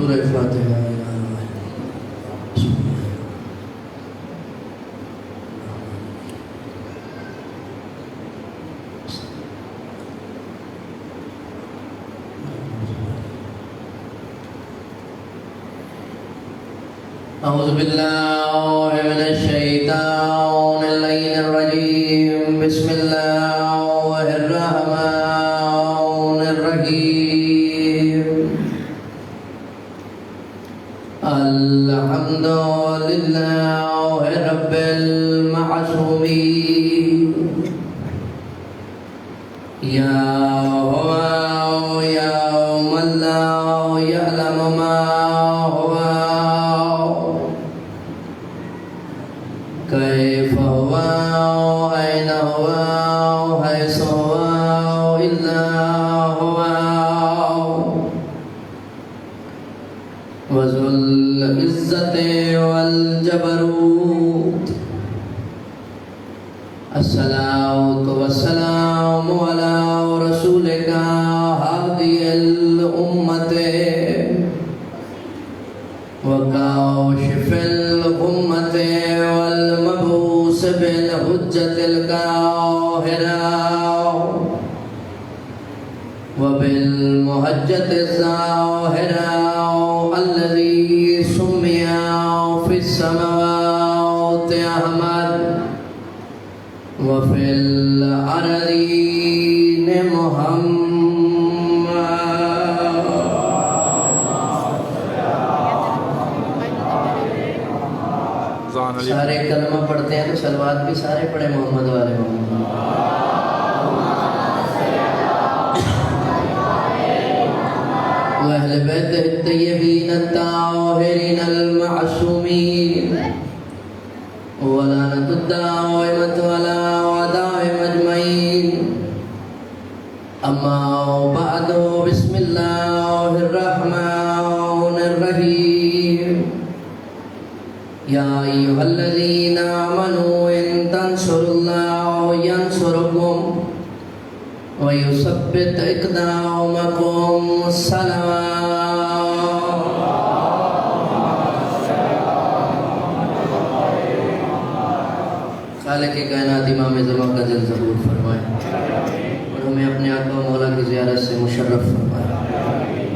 سورہ فاتحہ. أعوذ بالله من الشيطان اللعين الرجيم. بسم الله الرحمن الرحيم. الحمد لله رب المعصومين. يا هو يا من لا يعلم ما هو كيف هو أين هو حيث هو إلا هو وذو العزة والجبروت. الصلاة والسلام على رسولك هادي الأمة وكاشف الأمة والمبعوث بالحجة القاهرة وبالمحجة الظاهرة الذي سمي في السماوات أحمد وفي الأرضين محمد. سارے کلمہ پڑھتے ہیں تو صلوات بھی سارے پڑھے محمد والے محمد. وأهل بيته الطيبين الطاهرين المعصومين ولعنة الدائمة على أعدائهم أجمعين. أما بعد بسم الله الرحمن الرحيم. يا أيها الذين آمنوا إن تنصروا الله ينصركم ويثبت أقدامكم. خالق کائنات امام زمان کا دل ضرور فرمائے اور ہمیں اپنے آقا و مولا کی زیارت سے مشرف فرمائے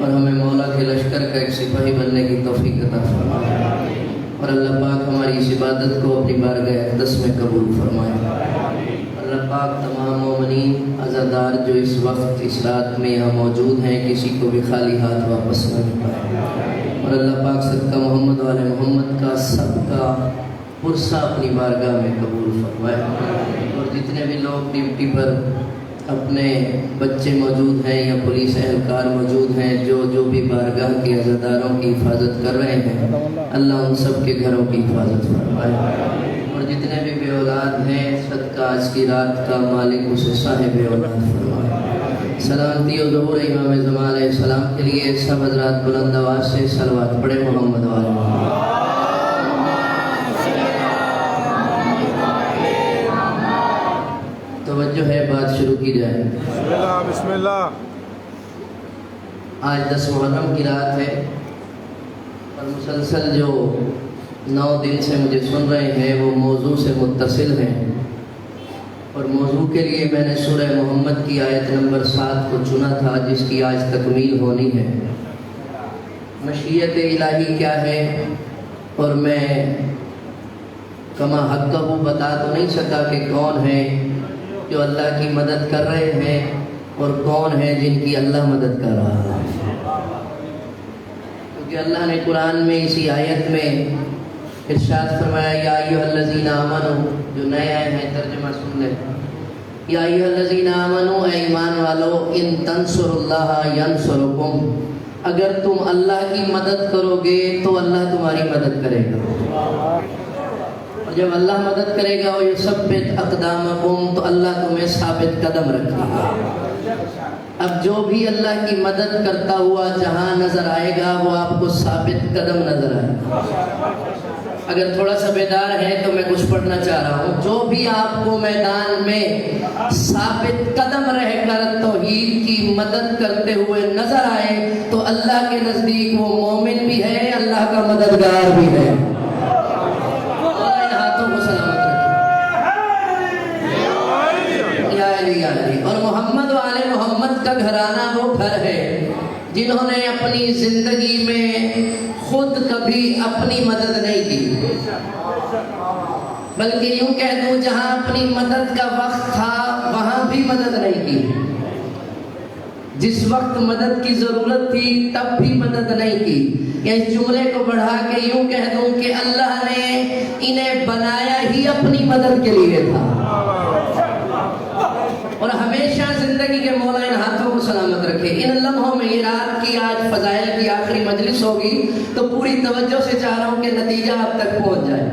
اور ہمیں مولا کے لشکر کا ایک سپاہی بننے کی توفیق عطا فرمائے اور اللہ پاک ہماری اس عبادت کو اپنی بارگاہ اقدس میں قبول فرمائے. اللہ پاک تمام مومنین عزادار جو اس وقت اس رات میں یہاں موجود ہیں کسی کو بھی خالی ہاتھ واپس نہ پائے اور اللہ پاک صدقہ محمد والے محمد کا سب کا پرسہ اپنی بارگاہ میں قبول فرمائے. اور جتنے بھی لوگ ڈیوٹی پر اپنے بچے موجود ہیں یا پولیس اہلکار موجود ہیں جو بھی بارگاہ کے عزاداروں کی حفاظت کر رہے ہیں اللہ ان سب کے گھروں کی حفاظت فرمائے. اور جتنے بھی بے اولاد ہیں صدقہ آج کی رات کا مالک اسے صاحب اولاد فرمائے. سلامتی و ظہور امام زمان علیہ السلام کے لیے سب حضرات بلند آواز سے صلوات پڑھے محمد والے. توجہ ہے بات شروع کی جائے. بسم اللہ. آج 10 محرم کی رات ہے اور مسلسل جو 9 دن سے مجھے سن رہے ہیں وہ موضوع سے متصل ہیں اور موضوع کے لیے میں نے سورہ محمد کی آیت نمبر 7 کو چنا تھا جس کی آج تکمیل ہونی ہے. مشیت الہی کیا ہے اور میں کما حق وہ بتا تو نہیں سکا کہ کون ہے جو اللہ کی مدد کر رہے ہیں اور کون ہے جن کی اللہ مدد کر رہا ہے. کیونکہ اللہ نے قرآن میں اسی آیت میں ارشاد فرمایا یا ایھا الذین آمنوا. جو نئے آئے ہیں ترجمہ سن لیں. یا ایھا الذین آمنوا اے ایمان والو ان تنصروا اللہ ینصرکم. اگر تم اللہ کی مدد کرو گے تو اللہ تمہاری مدد کرے گا اور جب اللہ مدد کرے گا وَيُثَبِّتْ أَقْدَامَكُمْ تو اللہ تمہیں ثابت قدم رکھے گا. اب جو بھی اللہ کی مدد کرتا ہوا جہاں نظر آئے گا وہ آپ کو ثابت قدم نظر آئے گا. اگر تھوڑا سا بیدار ہے تو میں کچھ پڑھنا چاہ رہا ہوں. جو بھی آپ کو میدان میں ثابت قدم رہ کر توحید کی مدد کرتے ہوئے نظر آئے تو اللہ کے نزدیک وہ مومن بھی ہے, اللہ کا مددگار بھی ہے. ہاتھوں کو سلامت رکھیں. یا علی یا علی. اور محمد و آل محمد کا گھرانہ وہ گھر ہے جنہوں نے اپنی زندگی میں خود کبھی اپنی مدد نہیں کی, بلکہ یوں کہہ دوں جہاں اپنی مدد کا وقت تھا وہاں بھی مدد نہیں کی. جس وقت مدد کی ضرورت تھی تب بھی مدد نہیں کی. یا اس جملے کو بڑھا کے یوں کہہ دوں کہ اللہ نے انہیں بنایا ہی اپنی مدد کے لیے تھا. اور ہمیشہ زندگی کے مولا ان ہاتھوں کو سلامت رکھے. ان لمحوں میں یہ رات کی آج فضائل کی آخری مجلس ہوگی تو پوری توجہ سے چاہ رہا ہوں کہ نتیجہ آپ تک پہنچ جائے.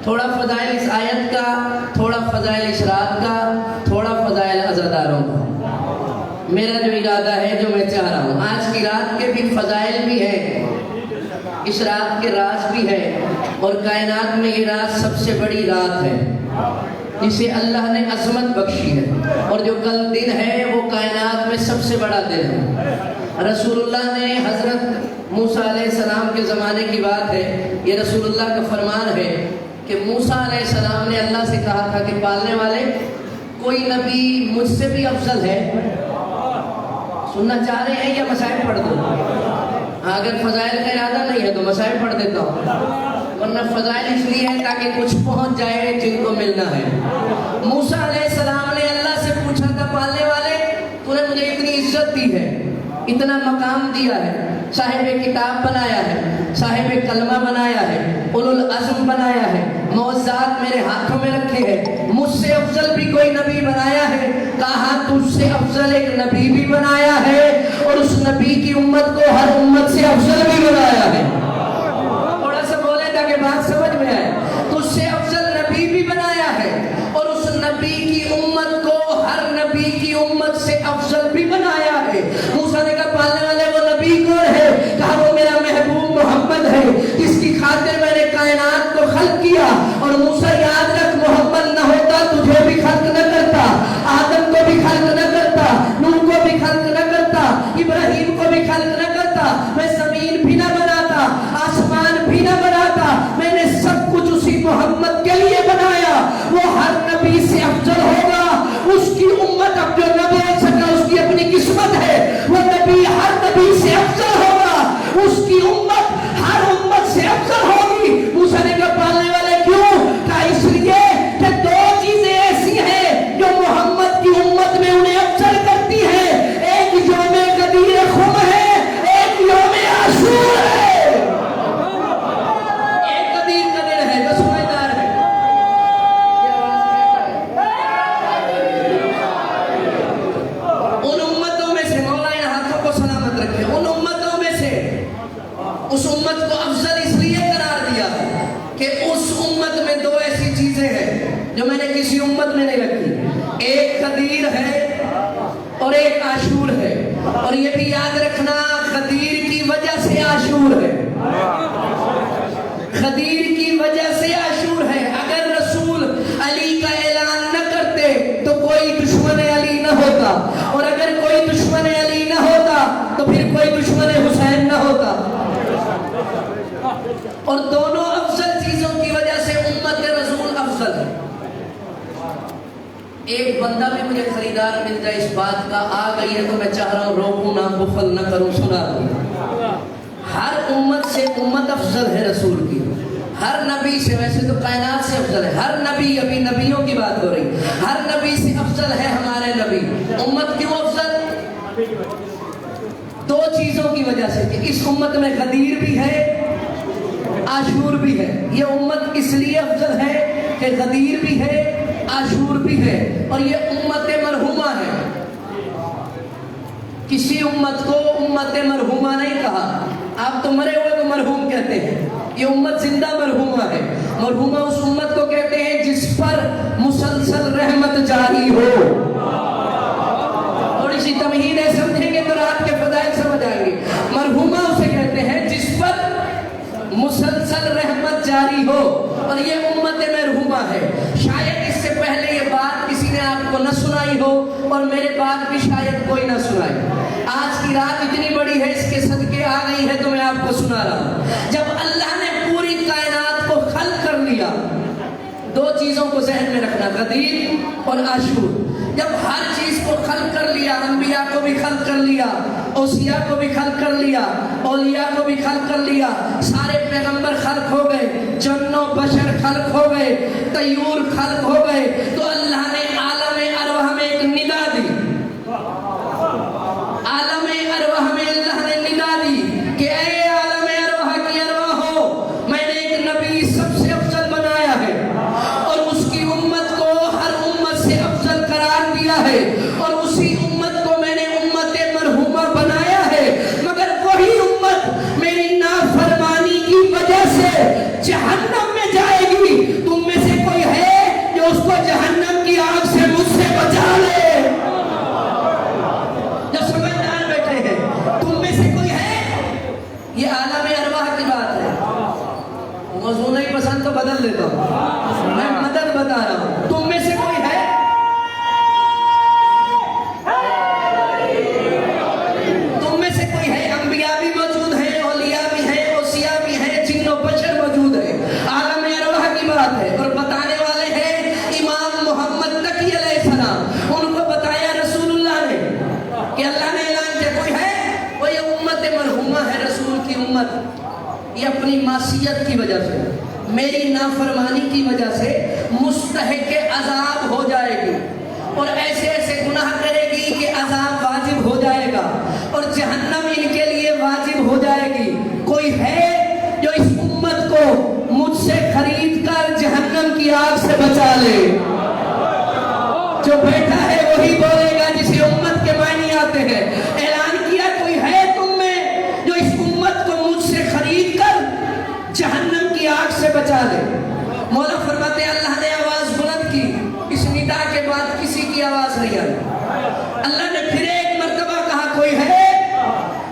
تھوڑا فضائل اس آیت کا, تھوڑا فضائل اس رات کا, تھوڑا فضائل عزاداروں کا. میرا جو ارادہ ہے, جو میں چاہ رہا ہوں, آج کی رات کے بھی فضائل بھی ہیں, اس رات کے راز بھی ہے, اور کائنات میں یہ رات سب سے بڑی رات ہے جسے اللہ نے عظمت بخشی ہے. اور جو کل دن ہے وہ کائنات میں سب سے بڑا دن ہے. رسول اللہ نے حضرت موسیٰ علیہ السلام کے زمانے کی بات ہے, یہ رسول اللہ کا فرمان ہے کہ موسیٰ علیہ السلام نے اللہ سے کہا تھا کہ پالنے والے کوئی نبی مجھ سے بھی افضل ہے؟ سننا چاہ رہے ہیں یا مسائل پڑھ دوں؟ اگر فضائل کا ارادہ نہیں ہے تو مسائل پڑھ دیتا ہوں, ورنہ فضائل اس لیے ہے تاکہ کچھ پہنچ جائے جن کو ملنا ہے. موسیٰ علیہ السلام نے اللہ سے پوچھا تھا پالنے والے تو نے مجھے اتنی عزت دی ہے, اتنا مقام دیا ہے, صاحب کتاب بنایا ہے, صاحب کلمہ بنایا ہے, اولو العزم بنایا ہے, معجزات میرے ہاتھوں میں رکھے ہیں, مجھ سے افضل بھی کوئی نبی بنایا ہے؟ کہا تجھ سے افضل ایک نبی بھی بنایا ہے, اور اس نبی کی امت کو ہر امت سے افضل بھی بنایا ہے. تھوڑا سا بولے تاکہ بات سمجھ میں آئے. تجھ سے افضل نبی بھی بنایا ہے, اور اس نبی کی امت کو ہر نبی کی امت سے افضل بھی بنایا ہے. موسیٰ نے کہا پالنے والے وہ نبی کون ہے؟ کہا وہ میرا محبوب محمد ہے جس کی خاطر میں نے کائنات کو خلق کیا. اور موسیٰ یاد رکھ, محمد نہ ہوتا تجھے بھی خلق نہ کرتا, آدم کو بھی خلق نہ کرتا, نوح کو بھی خلق نہ کرتا, ابراہیم کو بھی خلق نہ کرتا, میں زمین بھی نہ بناتا, آسمان بھی نہ بناتا, میں نے سب کچھ اسی محمد کے لیے بنایا. وہ ہر نبی سے افضل ہوگا, اس کی امت اب جو نہ بن سکا اس کی اپنی قسمت ہے. وہ نبی ہر نبی سے افضل ہوگا, اس کی امت ہر امت سے افضل ہوگی. موسیٰ نے کہا پالنے والے کیوں؟ کہا اس لیے کہ دو چیزیں ایسی ہیں جو محمد کی امت میں انہیں افضل کرتی ہیں. ایک یوم غدیر خم ہے, ایک یوم عاشور ہے. ایک غدیر کا دن ہے جو سمجھدار ہے. ان امتوں میں سے, مولا ان ہاتھوں کو سلامت رکھے, ان امتوں میں سے اس امت کو افضل اس لیے قرار دیا کہ اس امت میں دو ایسی چیزیں ہیں جو میں نے کسی امت میں نہیں رکھی. ایک غدیر ہے اور ایک عاشور ہے. اور یہ بھی یاد رکھنا, غدیر کی وجہ سے عاشور ہے, غدیر کی وجہ سے عاشور ہے. اگر رسول علی کا اعلان نہ کرتے تو کوئی دشمن علی نہ ہوتا, اور اگر کوئی دشمن علی نہ ہوتا تو پھر کوئی دشمن حسین نہ ہوتا. اور دونوں افضل چیزوں کی وجہ سے امت رسول افضل ہے. ایک بندہ بھی مجھے خریدار مل جائے اس بات کا, آ گئی ہے تو میں چاہ رہا ہوں روکوں نہ, بخل نہ کروں, سنا دوں. ہر امت سے امت افضل ہے رسول کی, ہر نبی سے, ویسے تو کائنات سے افضل ہے ہر نبی, ابھی نبیوں کی بات ہو رہی, ہر نبی سے افضل ہے ہمارے نبی. امت کیوں افضل؟ دو چیزوں کی وجہ سے کہ اس امت میں غدیر بھی ہے, عاشور بھی ہے. یہ امت اس لیے افضل ہے کہ غدیر بھی ہے, عاشور بھی ہے, اور یہ امت مرحومہ ہے. کسی امت کو امت مرحومہ نہیں کہا, آپ تو مرے ہوئے کو مرحوم کہتے ہیں, یہ امت زندہ مرحومہ ہے. مرحومہ اس امت کو کہتے ہیں جس پر مسلسل رحمت جاری ہو. تھوڑی سی تمہید ہے, سمجھیں گے تو رات کے فضائل سمجھ آئیں گے. مرحومہ اسے کہتے ہیں جس پر مسلسل رحمت جاری ہو. اور یہ امت مرحومہ ہے. شاید اس سے پہلے یہ بات کسی نے آپ کو نہ سنائی ہو اور میرے بعد بھی شاید کوئی نہ سنائے. آج کی رات اتنی بڑی ہے، اس کے صدقے آ گئی ہے تو میں آپ کو سنا رہا ہوں. جب اللہ نے پوری کائنات کو خلق کر لیا، دو چیزوں کو ذہن میں رکھنا، غدیر اور عاشور. جب ہر چیز کو خلق کر لیا، انبیاء کو بھی خلق کر لیا، اوصیاء کو بھی خلق کر لیا، اولیاء کو بھی خلق کر لیا، سارے پیغمبر خلق ہو گئے، جن و بشر خلق ہو گئے، طیور خلق ہو گئے، تو اللہ نے عالم ارواح میں ایک ندا دی. عالم ارواح میں اللہ نے ندا دی کہ اے عالم ارواح کی ارواح ہو، میں نے ایک نبی سب سے افضل بنایا ہے اور اس کی امت کو ہر امت سے افضل قرار دیا ہے، اور اسی امت کو میں نے امت مرحومہ بنایا ہے. مگر وہی امت میری نافرمانی کی وجہ سے جہنم میں جائے گی. تم میں سے کوئی ہے جو اس کو جہنم کی آگ سے مجھ سے بچا لے؟ جو سمجھدار بیٹھے ہیں، تم میں سے کوئی ہے؟ یہ عالم ارواح کی بات ہے. موضوع نہیں پسند تو بدل دیتا ہوں، میں مدد بتا رہا ہوں. تم میں سے کوئی ہے؟ تم میں سے کوئی ہے؟ انبیاء بھی موجود ہیں، اولیاء بھی ہیں، اوصیاء بھی ہیں، جن و بشر موجود ہیں. عالم ارواح کی بات ہے اور بتانے والے ہیں امام محمد تقی علیہ السلام. ان کو بتایا رسول اللہ نے کہ اللہ نے اعلان کیا کوئی ہے، وہ یہ امت مرحومہ ہے، رسول کی امت. یہ اپنی معصیت کی وجہ سے، میری نافرمانی کی وجہ سے مستحق عذاب ہو جائے گی اور ایسے ایسے گناہ کرے گی کہ عذاب واجب ہو جائے گا اور جہنم ان کے لیے واجب ہو جائے گی. کوئی ہے جو اس امت کو مجھ سے خرید کر جہنم کی آگ سے بچا لے؟ جو بیٹھا ہے وہی بولے گا جسے امت کے معنی آتے ہیں. اعلان کیا کوئی ہے تم میں جو اس امت کو مجھ سے خرید کر جہنم کی آگ سے بچا لے؟ مولا فرماتے ہیں اللہ نے آواز بلند کی، اس ندا کے بعد کسی کی آواز نہیں آئی. اللہ نے پھر ایک مرتبہ کہا کوئی ہے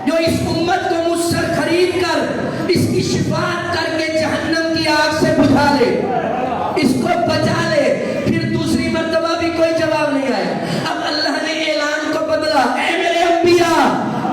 جو اس امت کو مجھ سے خرید کر اس کی شفاعت کر کے جہنم کی آگ سے بجھا لے، اس کو بچا لے. پھر دوسری مرتبہ بھی کوئی جواب نہیں آیا. اب اللہ نے اعلان کو بدلا، اے میرے انبیاء،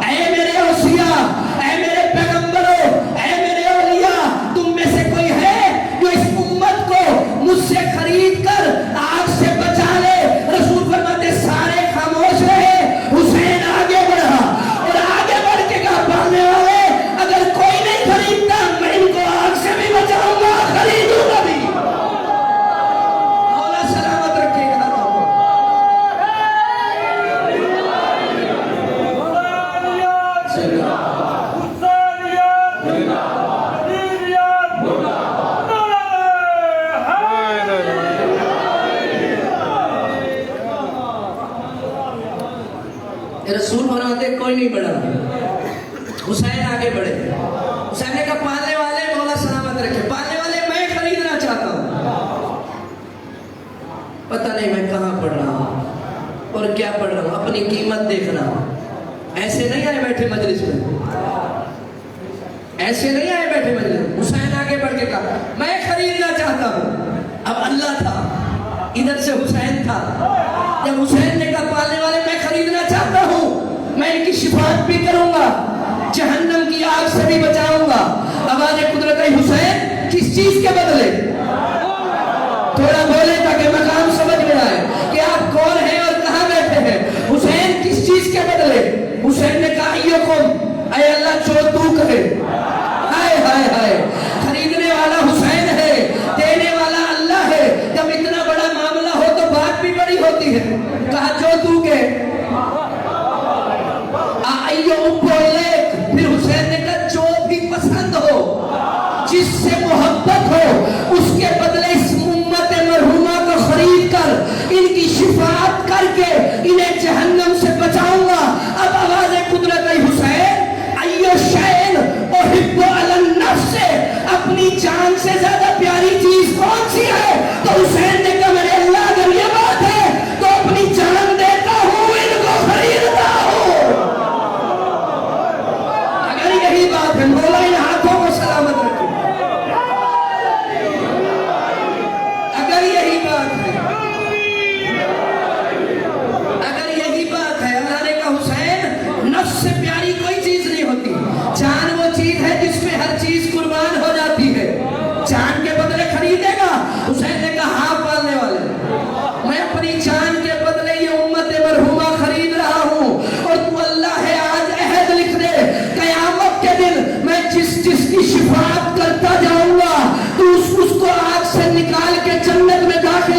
اے میرے اوصیاء، اے میرے پیغمبروں، اے میرے اولیاء، تم میں سے کوئی ہے جو اس امت کو مجھ سے خرید کر آگ سے بچا لے؟ رسول فرماتے سارے خاموش رہے. حسین آگے بڑھا اور آگے بڑھ کے کہا پڑھنے والے اگر کوئی نہیں خریدتا میں ان کو آگ سے بھی بچاؤں گا، خریدوں گا بھی. مولا سلامت رکھے گا. رسول فرماتے کوئی نہیں بڑھا. حسین آگے بڑھے. حسین نے کہا پالنے والے مولا سلامت رکھے، پالنے والے میں خریدنا چاہتا ہوں. پتہ نہیں میں کہاں پڑھ رہا ہوں اور کیا پڑھ رہا ہوں، اپنی قیمت دیکھنا. ایسے نہیں آئے بیٹھے مجلس میں، ایسے نہیں آئے بیٹھے مجلس. حسین آگے بڑھ کے کہا میں خریدنا چاہتا ہوں. اب اللہ تھا، ادھر سے حسین تھا. جب حسین نے کہا پالنے والے میں خریدنا چاہتا ہوں، میں ان کی شفاعت بھی کروں گا، جہنم کی آگ سے بھی بچاؤں گا. آواز قدرت حسین کس چیز کے بدلے؟ تھوڑا بولے تاکہ مقام سمجھ میں آئے کہ آپ کون ہیں اور کہاں بیٹھے ہیں. حسین کس چیز کے بدلے؟ حسین نے کہا ایوکم، اے اللہ جو تو کہے. ہائے ہائے ہائے، خریدنے والا حسین ہے، دینے والا اللہ ہے. جب اتنا بڑا معاملہ ہو تو بات بھی بڑی ہوتی ہے. کہا جو تو کہے. پھر حسین نے کہا جو بھی پسند ہو، جس سے محبت ہو، اس کے بدلے اس امت مرحومہ کو خرید کر ان کی شفاعت کر کے انہیں جہنم سے بچاؤں گا. اب آواز قدرت حسین ایو شین احب علی النفس، اپنی جان سے زیادہ پیاری چیز کون سی ہے؟ تو حسین نے کہا میرے اللہ اگر یہ بات ہے تو اپنی جان دیتا ہوں، ان کو خریدتا ہوں. اگر یہی بات ہے مولا ان ہاتھوں کو سلامت رکھے.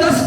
10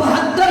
72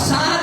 7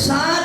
7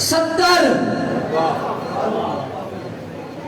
70।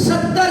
70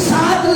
7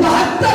72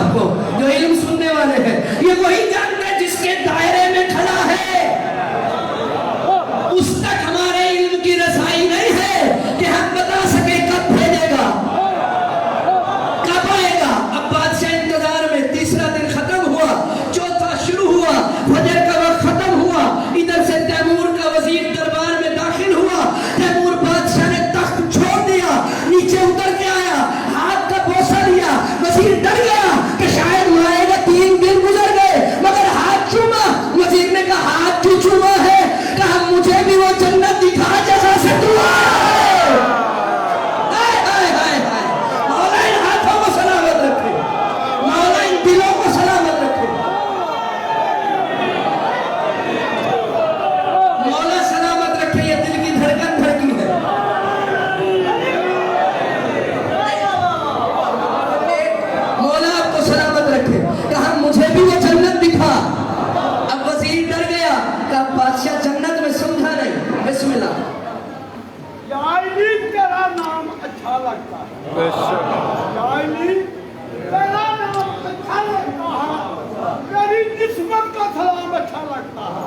آپ کو جو علم سننے والے ہیں، یہ وہی جانتا ہے جس کے دائرے میں کھڑا ہے، اس تک ہمارے علم کی رسائی نہیں ہے کہ ہم بتا سکیں کب بھیجے گا، کب آئے گا۔ اب بادشاہ انتظار میں، تیسرا دن ختم ہوا، چوتھا شروع ہوا، فجر کا وقت ختم ہوا، ادھر سے تیمور کا وزیر دربار میں داخل ہوا، تیمور بادشاہ نے تخت چھوڑ دیا، نیچے اتر کے آیا، ہاتھ کا بوسہ لیا، وزیر ڈر گیا کہ شاید مارے گا، 3 دن گزر گئے، مگر ہاتھ چوما۔ وزیر نے کہا ہاتھ کیوں چوما ہے؟ کہا مجھے بھی وہ جنت دکھا جیسا سے تو مولا ان ہاتھوں کو سلامت رکھے، مولا ان دلوں کو سلامت رکھے، مولا سلامت رکھے۔ یہ دل کی دھڑکن دھڑکی ہے، مولا آپ کو سلامت رکھے۔ کہا مجھے بھی وہ جنت دکھا۔ اب وزیر ڈر گیا، کہا بادشاہ جنت میں سمجھا نہیں، بسم اللہ۔ جائلی تیرا نام اچھا لگتا ہے، جائلی تیرا نام اچھا لگتا ہے، میری نسبت کا سلام اچھا لگتا ہے۔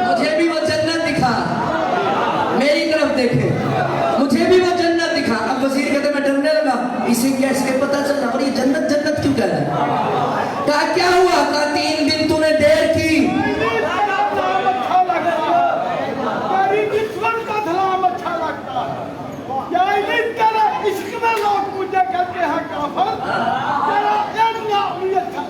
مجھے بھی وہ جنت دکھا، میری طرف دیکھے، مجھے بھی وہ جنت دکھا۔ اب وزیر کہتے میں ڈرنے لگا، اسے کیا اس کے پتہ چلا اور یہ جنت جنت کیوں کہہ رہا ہے؟ کہا کیا ہوا؟ کہا 3 دن تو نے دیر کی۔ تیرا نام اچھا لگتا ہے، میری نسبت کا سلام اچھا لگتا ہے۔ جائلی تیرا عشق میں لوگ مجھے کہتے ہیں کافر، تیرا علم نام بھی اچھا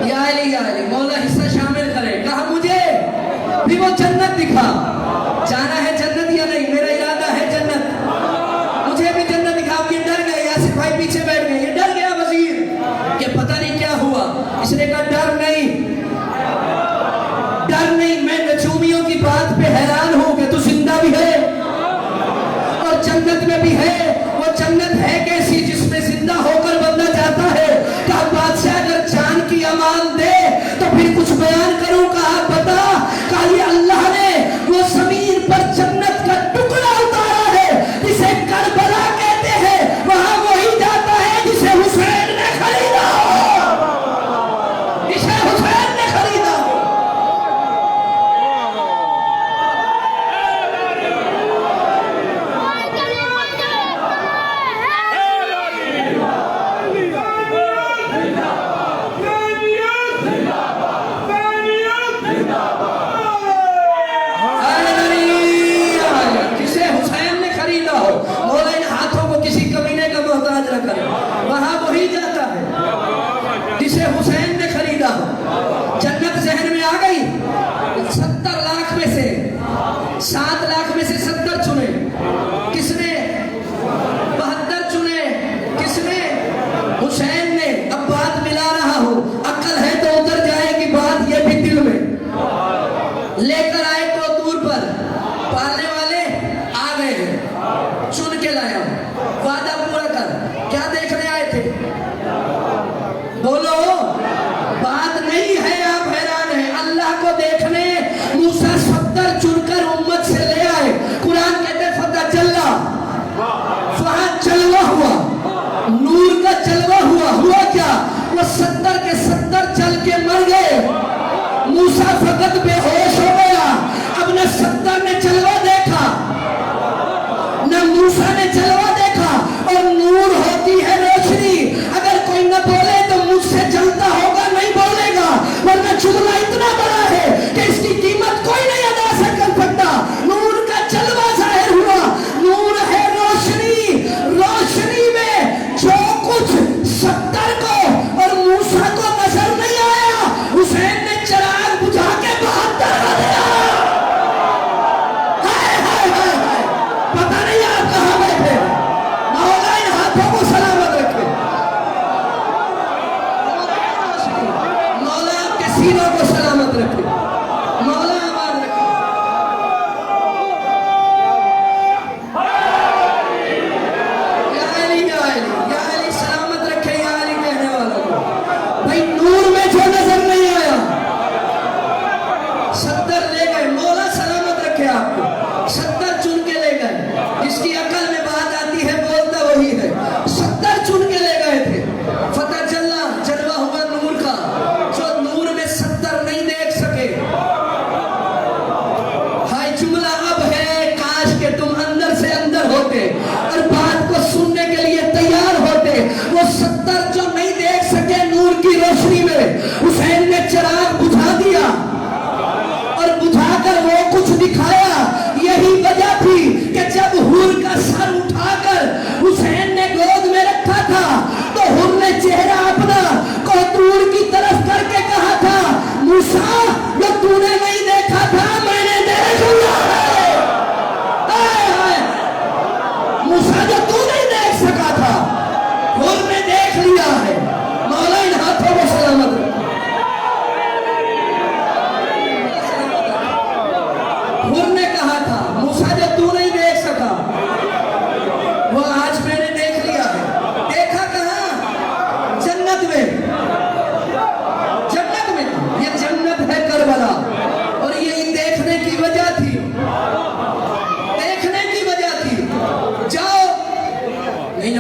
یا علی مولا حصہ شامل کرے۔ کہا مجھے بھی وہ جنت دکھا، جانا ہے جنت یا نہیں؟ میرا ارادہ ہے جنت، مجھے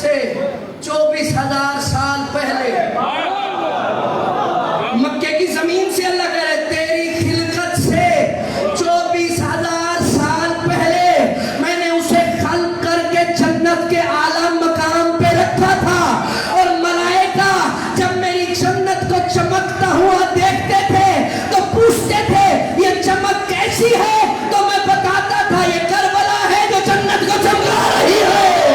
سے 24,000 سال پہلے مکے کی زمین سے اللہ کہہ رہے تیری خلقت سے 24,000 سال پہلے میں نے اسے خلق کر کے جنت کے اعلیٰ مقام پہ رکھا تھا، اور ملائکہ جب میری جنت کو چمکتا ہوا دیکھتے تھے تو پوچھتے تھے یہ چمک کیسی ہے، تو میں بتاتا تھا یہ کربلا ہے جو جنت کو چمکا رہی ہے،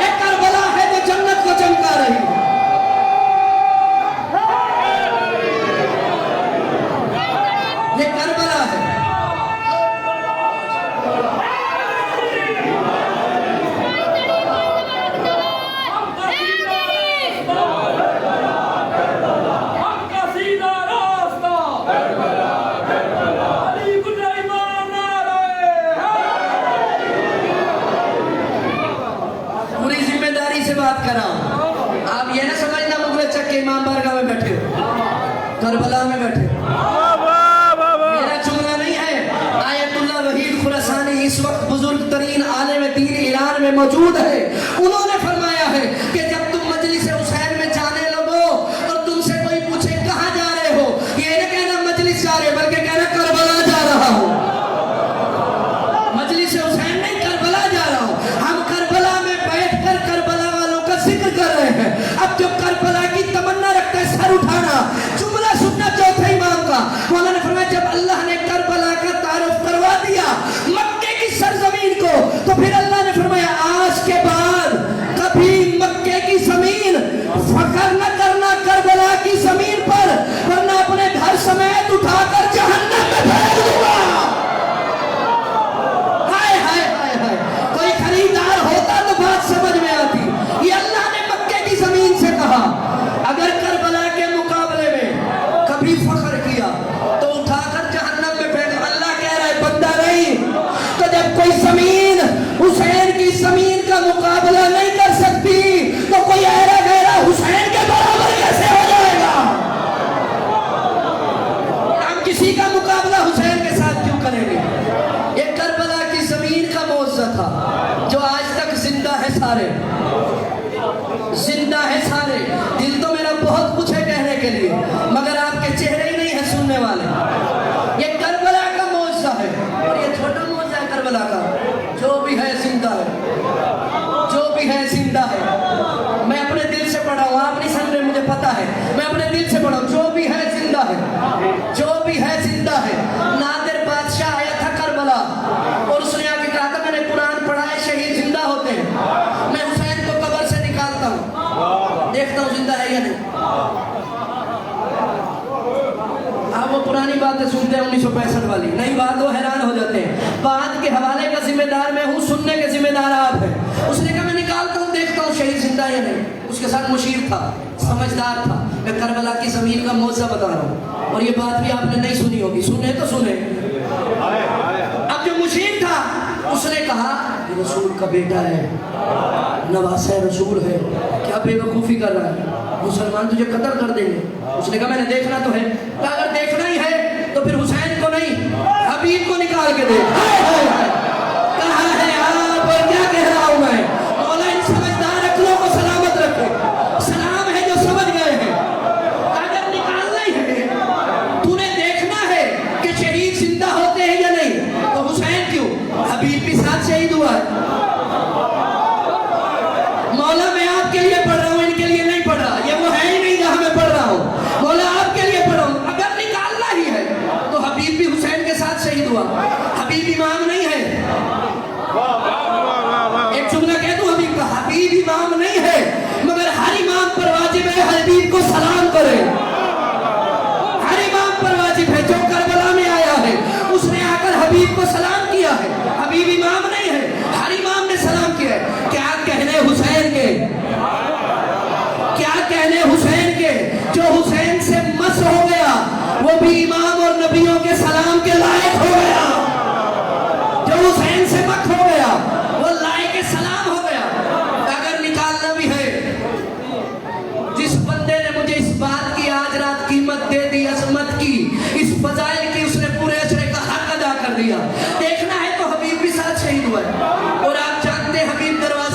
یہ کربلا ہے جو جنت کو چمکا رہی ہے، یہ کربلا ہے۔ پوری ذمہ داری سے بات کر رہا ہوں، آپ یہ نہ سمجھنا مغل چک کے امام بارگاہ میں بیٹھے ہو، کربلا میں بیٹھے ہو، میرا جملہ نہیں ہے، آیت اللہ وحید خراسانی اس وقت بزرگ ترین عالم دین ایران میں موجود ہے، انہوں نے فرمایا ہے کہ جب تم مجلس حسین میں جانے لگو اور تم سے کوئی پوچھے کہاں جا رہے ہو، یہ نہ کہنا مجلس جا رہے بلکہ کہنا کربلا جا رہا ہوں، مجلس حسین نہیں کربلا جا رہا ہوں، ہم کربلا میں بیٹھ کر کربلا والوں کا ذکر کر رہے ہیں، اب جو کربلا کی تمنا رکھتا ہے سر اٹھانا، جملہ سننا چوتھے امام کا، مولانا نے فرمایا جب اللہ نے کربلا کا تعارف کروا دیا مکے کی سرزمین کو، تو پھر اللہ نے فرمایا آج کے بعد کبھی مکے کی زمین فخر نہ کرنا کربلا کی زمین پر، ورنہ اپنے گھر سمیت اٹھا کر جہنم میں پھینک دوں گا۔ ہائے ہائے ہائے ہائے، کوئی خریدار ہوتا تو بات سمجھ میں آتی، یہ اللہ نے مکے کی زمین سے کہا اگر کربلا کے مقابلے میں کبھی فخر کیا تو اٹھا کر جہنم میں پھینک، اللہ کہہ رہا ہے بندہ نہیں، تو جب کوئی زمین حسین کی زمین کا مقابلہ نہیں کر سکتی تو کوئی ایرا غیرہ حسین کے برابر کیسے ہو جائے گا؟ ہم کسی کا مقابلہ حسین کے ساتھ کیوں کریں گے؟ یہ کربلا کی زمین کا معجزہ تھا جو آج تک زندہ ہے، سارے زندہ ہے، سارے دل تو میرا بہت کچھ ہے کہنے کے لیے مگر آپ کے چہرے ہی نہیں ہیں سننے والے، یہ کربلا کا معجزہ ہے، اور یہ چھوٹا معجزہ ہے کربلا کا، جو بھی ہے زندہ ہے، جو بھی ہے زندہ ہے، میں اپنے دل سے پڑھا ہوں، آپ نہیں سن رہے مجھے پتا ہے، میں اپنے دل سے پڑھا ہوں، جو بھی ہے زندہ ہے، جو بھی ہے زندہ ہے۔ نادر بادشاہ آیا تھا کربلا اور اس نے آ کے کہا تھا میں نے قرآن پڑھا ہے شہید زندہ ہوتے ہیں، میں حسین کو قبر سے نکالتا ہوں دیکھتا ہوں زندہ ہے یا نہیں۔ آپ وہ پرانی باتیں سنتے ہیں 1965 والی، نئی بات وہ حیران ہو جاتے ہیں، بات کے حوالے کا ذمہ دار میں ہوں، سننے کے ذمہ دار آپ ہیں۔ اس نے کہا میں نکالتا ہوں دیکھتا ہوں شہید زندہ یا نہیں، اس کے ساتھ مشیر تھا، سمجھدار تھا، میں کربلا کی زمین کا معجزہ بتا رہا ہوں، اور یہ بات بھی آپ نے نہیں سنی ہوگی، سنے تو سنے۔ اب جو مشیر تھا اس نے کہا یہ رسول کا بیٹا ہے، نواسہ رسول ہے، کیا بے وقوفی کر رہا ہے، مسلمان تجھے قتل کر دیں گے۔ اس نے کہا میں نے دیکھنا تو ہے، کہا اگر دیکھنا ہی ہے تو پھر حسین کو نہیں حبیب کو نکال کے دے۔ کہا ہے آپ اور کیا کہہ رہا ہوں میں، مولا ان سمجھدار عقلوں کو سلامت رکھے، سلام ہے جو سمجھ گئے ہیں، اگر نکالنا ہی ہے تو نے دیکھنا ہے کہ شہید زندہ ہوتے ہیں یا نہیں، تو حسین کیوں، حبیب بھی ساتھ شہید ہوا ہے۔ مولا میں آپ کے لیے پڑھ رہا ہوں، ان کے لیے نہیں پڑھ رہا، یہ وہ ہے ہی نہیں جہاں میں پڑھ رہا ہوں، مولا آپ کے لیے پڑھ رہا ہوں، اگر نکالنا ہی ہے تو حبیب بھی حسین کے ساتھ شہید ہوا، حبیب امام نہیں ہے، ایک جملہ کہہ دوں حبیب کا، حبیب امام نہیں ہے مگر ہر امام پر واجب ہے حبیب کو سلام کرے، ہر امام پر واجب ہے، جو کربلا میں آیا ہے اس نے آ کر حبیب کو سلام کیا ہے، حبیب امام نہیں ہے، ہر امام نے سلام کیا ہے۔ کیا کہنے حسین کے، کیا کہنے حسین کے، جو حسین سے مس ہو گیا وہ بھی امام اور نبیوں کے سلام کے لائق ہو گیا، جو حسین سے مت ہو گیا وہ لائق سلام ہو گیا۔ اگر نکالنا بھی ہے، جس بندے نے مجھے اس بات کی آج رات قیمت دے دی، عظمت کی، اس فضائل کی، اس نے پورے اشرے کا حق ادا کر دیا، دیکھنا ہے تو حبیب بھی ساتھ شہید ہوا ہے، اور آپ جانتے ہیں حبیب دروازے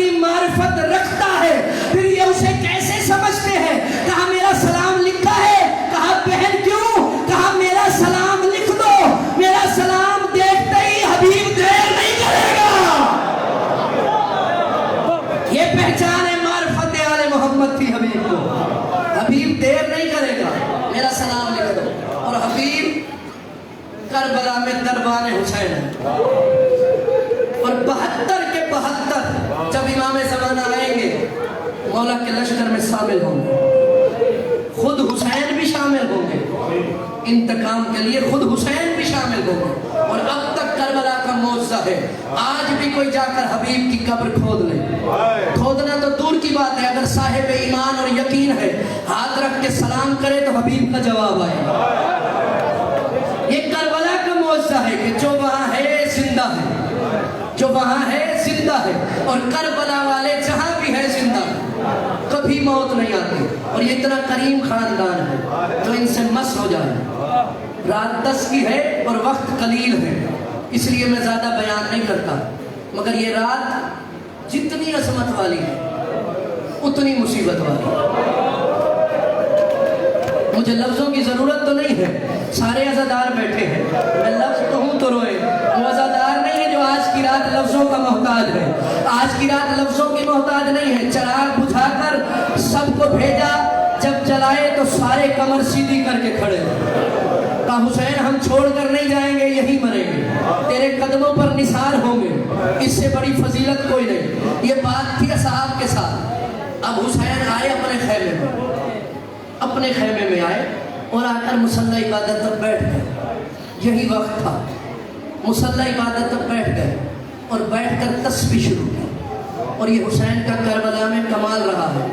کی معرفت رکھتا ہے پھر یہ اسے کیسے سمجھتے ہیں؟ کہا میرا سلام لکھا ہے، کہا بہن کیوں؟ کہا میرا سلام لکھ دو، میرا سلام دیکھتے ہی حبیب دیر نہیں کرے گا۔ یہ پہچان ہے معرفت آل محمد کی حبیب کو، حبیب دیر نہیں کرے گا، میرا سلام لکھ دو۔ اور حبیب کربلا میں دربان حسین ہے، اور 72 کے 72 جب امام زمانہ آئیں گے مولا کے لشکر میں شامل ہوں گے، خود حسین بھی شامل ہوں گے، انتقام کے لیے خود حسین بھی شامل ہوں گے۔ اور اب تک کربلا کا معجزہ ہے، آج بھی کوئی جا کر حبیب کی قبر کھود لے، کھودنا تو دور کی بات ہے، اگر صاحب ایمان اور یقین ہے ہاتھ رکھ کے سلام کرے تو حبیب کا جواب آئے گا۔ یہ کربلا کا معجزہ ہے کہ جو وہاں ہے زندہ ہے، جو وہاں ہے زندہ ہے، اور کربلا والے جہاں بھی ہے زندہ ہے، کبھی موت نہیں آتی۔ اور یہ اتنا کریم خاندان ہے تو ان سے مس ہو جائے۔ رات 10 کی ہے اور وقت قلیل ہے، اس لیے میں زیادہ بیان نہیں کرتا، مگر یہ رات جتنی عظمت والی ہے اتنی مصیبت والی ہے۔ مجھے لفظوں کی ضرورت تو نہیں ہے، سارے عزادار بیٹھے ہیں، میں لفظ کہوں تو روئے، وہ عزادار نہیں ہے جو آج کی رات لفظوں کا محتاج ہے، آج کی رات لفظوں کی محتاج نہیں ہے۔ چراغ بجھا کر سب کو بھیجا، جب جلائے تو سارے کمر سیدھی کر کے کھڑے، کہا حسین ہم چھوڑ کر نہیں جائیں گے، یہی مریں گے، تیرے قدموں پر نثار ہوں گے، اس سے بڑی فضیلت کوئی نہیں۔ یہ بات تھی اصحاب کے ساتھ۔ اب حسین آئے اپنے خیمے میں، اپنے خیمے میں آئے اور آ کر مصلی عبادت تک بیٹھ گئے۔ یہی وقت تھا، مصلی عبادت تک بیٹھ گئے اور بیٹھ کر تسبیح شروع کی۔ اور یہ حسین کا کربلا میں کمال رہا ہے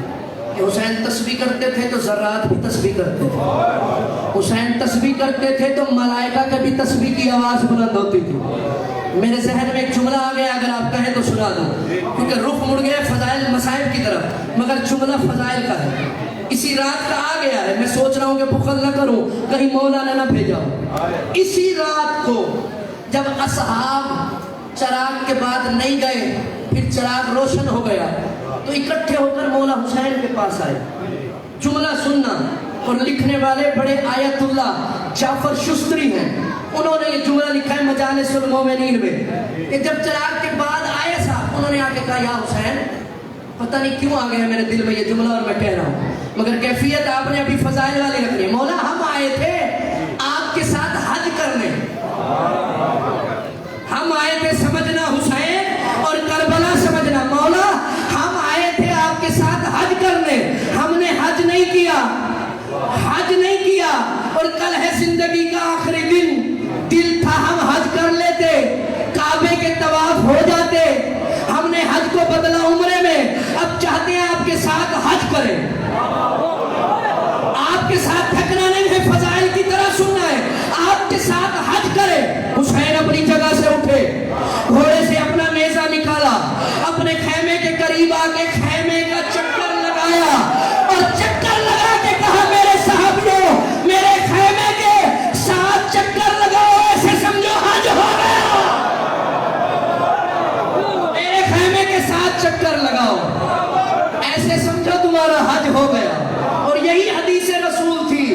کہ حسین تسبیح کرتے تھے تو ذرات بھی تسبیح کرتے تھے، حسین تسبیح کرتے تھے تو ملائکہ کے بھی تسبیح کی آواز بلند ہوتی تھی۔ میرے ذہن میں ایک جملہ آ گیا، اگر آپ کہیں تو سنا دوں، کیونکہ رخ مڑ گیا فضائل مصائب کی طرف، مگر جملہ فضائل کا ہے، اسی رات کا آ گیا ہے۔ میں سوچ رہا ہوں کہ بخل نہ کروں، کہیں مولا نے نہ بھیجا ہو۔ اسی رات کو جب اصحاب چراغ کے بعد نہیں گئے، پھر چراغ روشن ہو گیا تو اکٹھے ہو کر مولا حسین کے پاس آئے۔ جملہ سننا، اور لکھنے والے بڑے آیت اللہ جعفر شستری ہیں، انہوں نے یہ جملہ لکھا ہے مجالس المومنین میں کہ جب چراغ کے بعد آئے صاحب، انہوں نے آ کے کہا یا حسین، پتہ نہیں کیوں آ گیا میرے دل میں یہ جملہ اور میں کہہ رہا ہوں، مگر کیفیت آپ نے ابھی فضائل والی رکھنی ہے۔ مولا ہم آئے تھے آپ کے ساتھ حج کرنے، ہم آئے تھے سمجھنا حسین اور کربلا سمجھنا، مولا ہم آئے تھے آپ کے ساتھ حج کرنے، ہم نے حج نہیں کیا، حج نہیں کیا، اور کل ہے زندگی کا آخری دن، دل تھا ہم حج کر لیتے، کعبے کے طواف ہو جاتے، ہم نے حج کو بدلا عمرے میں، اب چاہتے ہیں آپ کے ساتھ حج کریں، آپ کے ساتھ تھکنا نہیں ہے، فضائل کی طرح سننا ہے، آپ کے ساتھ حج کریں۔ حسین اپنی جگہ سے اٹھے، گھوڑے سے اپنا نیزہ نکالا، اپنے خیمے کے قریب آ کے خیمے کا چکر لگایا، اور چکر لگا کے کہا میرے صحابیوں، میرے خیمے کے 7 چکر لگاؤ، ایسے سمجھو حج ہو گیا، میرے خیمے کے 7 چکر لگاؤ، ایسے سمجھو تمہارا حج ہو گیا۔ اور یہی حدیث رسول تھی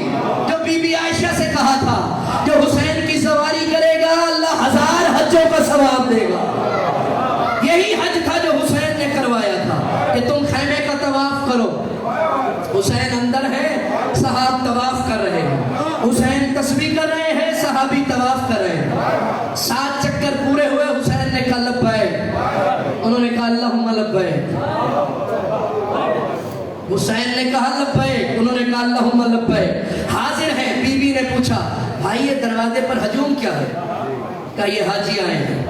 جو بی بی عائشہ سے کہا تھا، جو حسین کی سواری کرے گا اللہ 1000 حجوں کا ثواب دے گا۔ یہی حج تھا جو حسین نے کروایا تھا کہ تم خیمے کا طواف کرو۔ حسین اندر ہے، صحاب طواف کر رہے ہیں، حسین تسبیح کر رہے ہیں، صحابی طواف کر رہے ہیں۔ 7 چکر پورے ہوئے، حسین نے کہا لبیک، انہوں نے کہا اللہم لبیک، حسین نے کہا لبیک، انہوں نے کہا اللہم لبیک، حاضر ہیں۔ بی بی نے پوچھا بھائی یہ دروازے پر ہجوم کیا ہے؟ کہا یہ حاجی آئے ہیں،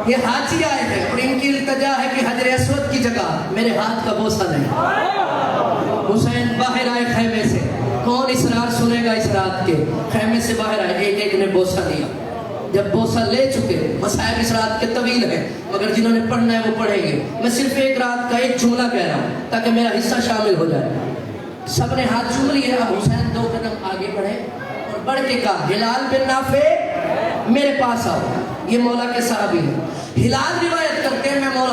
یہ حاجی آئے ہیں، اور ان کی التجا ہے کہ حجر اسود کی جگہ میرے ہاتھ کا بوسہ نہیں۔ حسین باہر آئے خیمے سے، کون اسرار سنے گا اس رات کے؟ خیمے سے باہر آئے، ایک ایک نے بوسہ لیا۔ جب بوسہ لے چکے، مسائب اس رات کے طویل ہیں مگر جنہوں نے پڑھنا ہے وہ پڑھیں گے، میں صرف ایک رات کا ایک جملہ کہہ رہا ہوں تاکہ میرا حصہ شامل ہو جائے۔ سب نے ہاتھ چوم لیے، اب حسین 2 قدم آگے بڑھے اور بڑھ کے کہا ہلال بن نافع میرے پاس آؤ، یہ مولا کے صحابی ہیں۔ ہلال روایت کرتے ہیں میں مولا